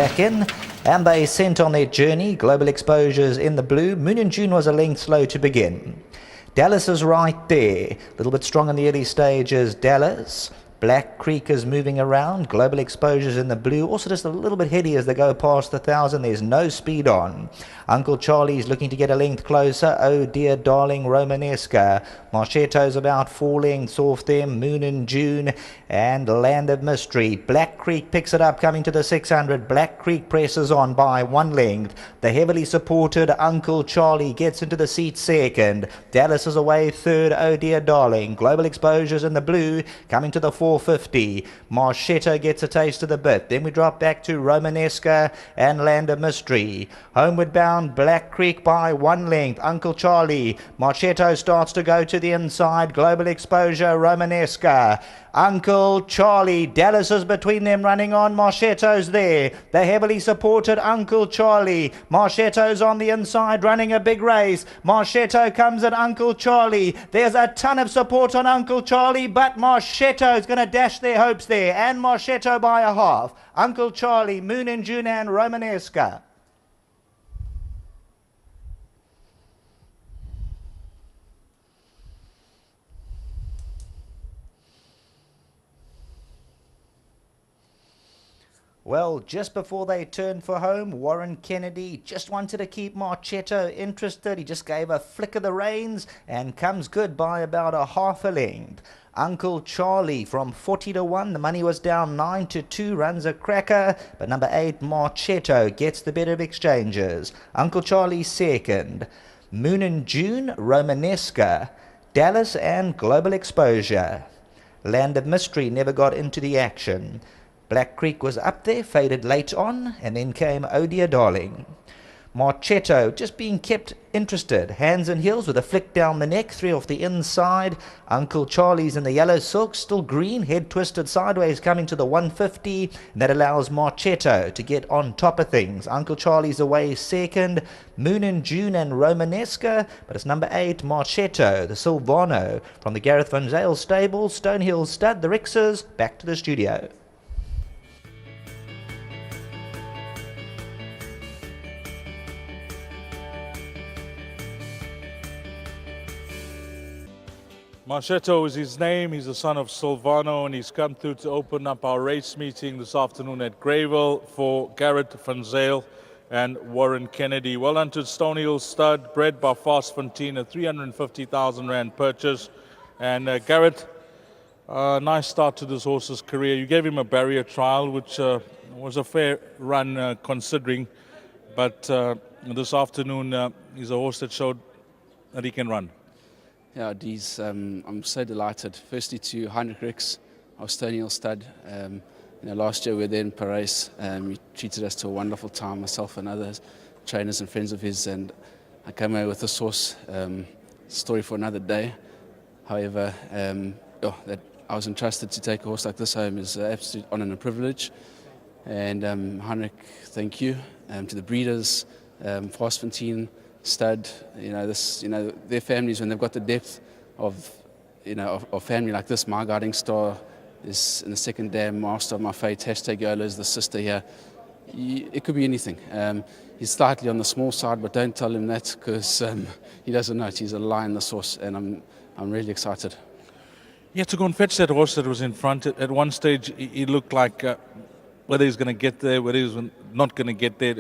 back in, and they sent on their journey. Global Exposure's in the blue. Moon and June was a length slow to begin. Dallas is right there. A little bit strong in the early stages, Dallas. Black Creek is moving around. Global Exposure's in the blue. Also just a little bit heady as they go past the 1,000. There's no speed on. Uncle Charlie's looking to get a length closer. Oh dear darling Romanesca. Marchetto's about 4 lengths off them. Moon and June and Land of Mystery. Black Creek picks it up coming to the 600. Black Creek presses on by 1 length. The heavily supported Uncle Charlie gets into the seat second. Dallas is away third. Oh dear darling. Global Exposure's in the blue coming to the 450. Marchetto gets a taste of the bit. Then we drop back to Romanesca and Land of Mystery. Homeward bound Black Creek by 1 length. Uncle Charlie. Marchetto starts to go to the inside. Global Exposure, Romanesca. Uncle Charlie. Dallas is between them running on. Marchetto's there. The heavily supported Uncle Charlie. Marchetto's on the inside running a big race. Marchetto comes at Uncle Charlie. There's a ton of support on Uncle Charlie, but Marchetto's going to dash their hopes there. And Marchetto by a half. Uncle Charlie, Moon and June and Romanesca. Well, just before they turned for home, Warren Kennedy just wanted to keep Marchetto interested. He just gave a flick of the reins and comes good by about a half a length. Uncle Charlie from 40 to 1. The money was down 9 to 2. Runs a cracker. But number 8, Marchetto, gets the better of exchanges. Uncle Charlie second. Moon and June, Romanesca. Dallas and Global Exposure. Land of Mystery never got into the action. Black Creek was up there, faded late on, and then came Oh Dear Darling. Marchetto just being kept interested. Hands and heels with a flick down the neck, 3 off the inside. Uncle Charlie's in the yellow silk, still green, head twisted sideways coming to the 150. And that allows Marchetto to get on top of things. Uncle Charlie's away second. Moon and June and Romanesca, but it's number 8, Marchetto, the Silvano, from the Gareth Van Zyl stable. Stonehill stud, the Rixers, back to the studio. Marchetto is his name. He's the son of Silvano, and he's come through to open up our race meeting this afternoon at Greyville for Gareth Van Zyl and Warren Kennedy. Well done to Stonehill stud, bred by Fastfontein, a 350,000 Rand purchase. And Gareth, nice start to this horse's career. You gave him a barrier trial, which was a fair run considering. But this afternoon, he's a horse that showed that he can run. Yeah, I'm so delighted. Firstly to Heinrich Rix, our Stonehill stud. Last year we were there in Paris. He treated us to a wonderful time, myself and other trainers and friends of his. And I came away with this horse, story for another day. However, that I was entrusted to take a horse like this home is an absolute honor and a privilege. And Heinrich, thank you. To the breeders, Fastfontein, stud, their families, when they've got the depth of family like this. My guiding star is in the second dam, master of my fate. Hashtag Yola is the sister here. It could be anything. He's slightly on the small side, but don't tell him that because he doesn't know it. He's a lion, this horse, and I'm really excited. You had to go and fetch that horse that was in front. At one stage, he looked like whether he's going to get there, whether he's not going to get there.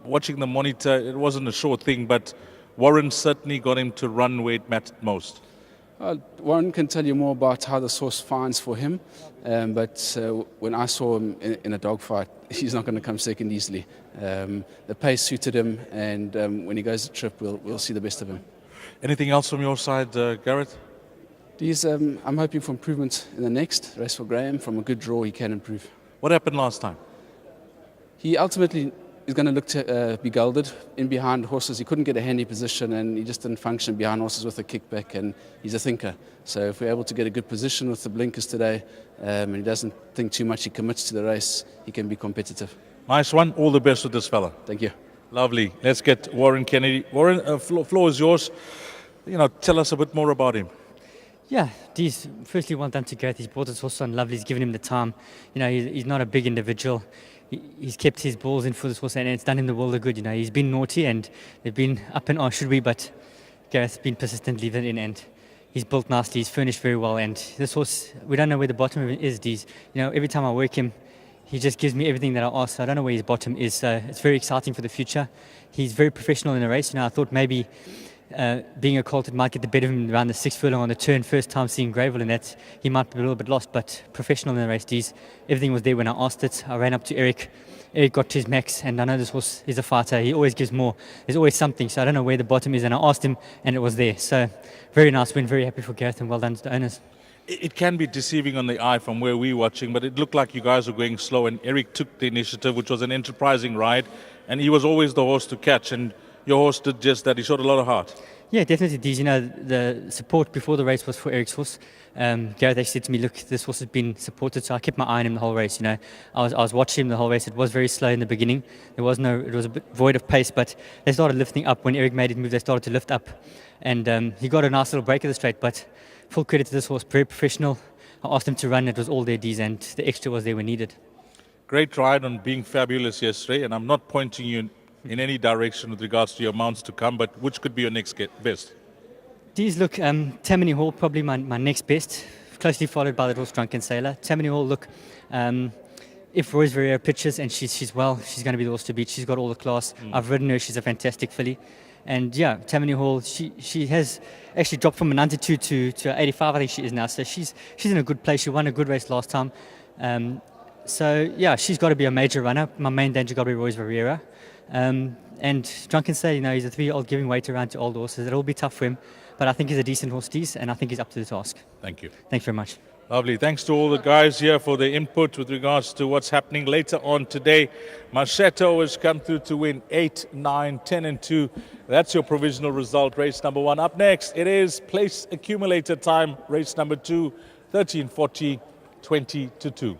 Watching the monitor, it wasn't a sure thing, but Warren certainly got him to run where it mattered most. Warren can tell you more about how the horse finds for him, but when I saw him in a dogfight, he's not going to come second easily. The pace suited him, and when he goes the trip, we'll see the best of him. Anything else from your side, Gareth? I'm hoping for improvement in the next race for Graham. From a good draw, he can improve. What happened last time? He ultimately is going to look to be gelded in behind horses. He couldn't get a handy position, and he just didn't function behind horses with a kickback, and he's a thinker. So if we're able to get a good position with the blinkers today, and he doesn't think too much, he commits to the race, he can be competitive. Nice one. All the best with this fella. Thank you. Lovely. Let's get Warren Kennedy. Warren, floor is yours. Tell us a bit more about him. Yeah, firstly, well done to Gareth. He's brought his horse on lovely. He's given him the time. He's not a big individual. he's kept his balls in for this horse, and it's done him the world of good. He's been naughty, and they've been up and should we, but Gareth's been persistent, leaving it in, and he's built nicely. He's furnished very well, and this horse, we don't know where the bottom of it is. Every time I work him, he just gives me everything that I ask. So I don't know where his bottom is. So it's very exciting for the future. He's very professional in the race. I thought maybe being a colt, it might get the better of him around the 6th furlong on the turn. First time seeing Greyville in that, he might be a little bit lost, but professional in the race. Everything was there when I asked it. I ran up to Eric. Eric got to his max, and I know this horse is a fighter. He always gives more. There's always something, so I don't know where the bottom is, and I asked him, and it was there. So very nice win, very happy for Gareth, and well done to the owners. It can be deceiving on the eye from where we're watching, but it looked like you guys were going slow, and Eric took the initiative, which was an enterprising ride, and he was always the horse to catch, and your horse did just that. He showed a lot of heart. Yeah, definitely. The support before the race was for Eric's horse. Gareth actually said to me, look, this horse has been supported, so I kept my eye on him the whole race. I was watching him the whole race. It was very slow in the beginning. It was a bit void of pace, but they started lifting up. When Eric made his move, they started to lift up, and he got a nice little break at the straight, but full credit to this horse, very professional. I asked him to run, it was all there, D's, and the extra was there when needed. Great ride on being fabulous yesterday, and I'm not pointing you in any direction with regards to your mounts to come, but which could be your next best? D's, look, Tammany Hall, probably my next best, closely followed by the horse Drunken Sailor. Tammany Hall, look, if Royce Verrier pitches and she's well, she's going to be the horse to beat. She's got all the class. I've ridden her, she's a fantastic filly. And yeah, Tammany Hall, she has actually dropped from a 92 to 85, I think she is now. So she's in a good place. She won a good race last time. So yeah, she's got to be a major runner. My main danger got to be Royce Verrier. And Drunken Sailor, he's a 3-year-old giving weight around to old horses. It'll be tough for him, but I think he's a decent horse, and I think he's up to the task. Thank you. Thanks very much. Lovely. Thanks to all the guys here for their input with regards to what's happening later on today. MARCHETTO has come through to win 8, 9, 10 and 2. That's your provisional result, race number 1. Up next, it is place accumulator time, race number 2, 13:40, 20 to 2.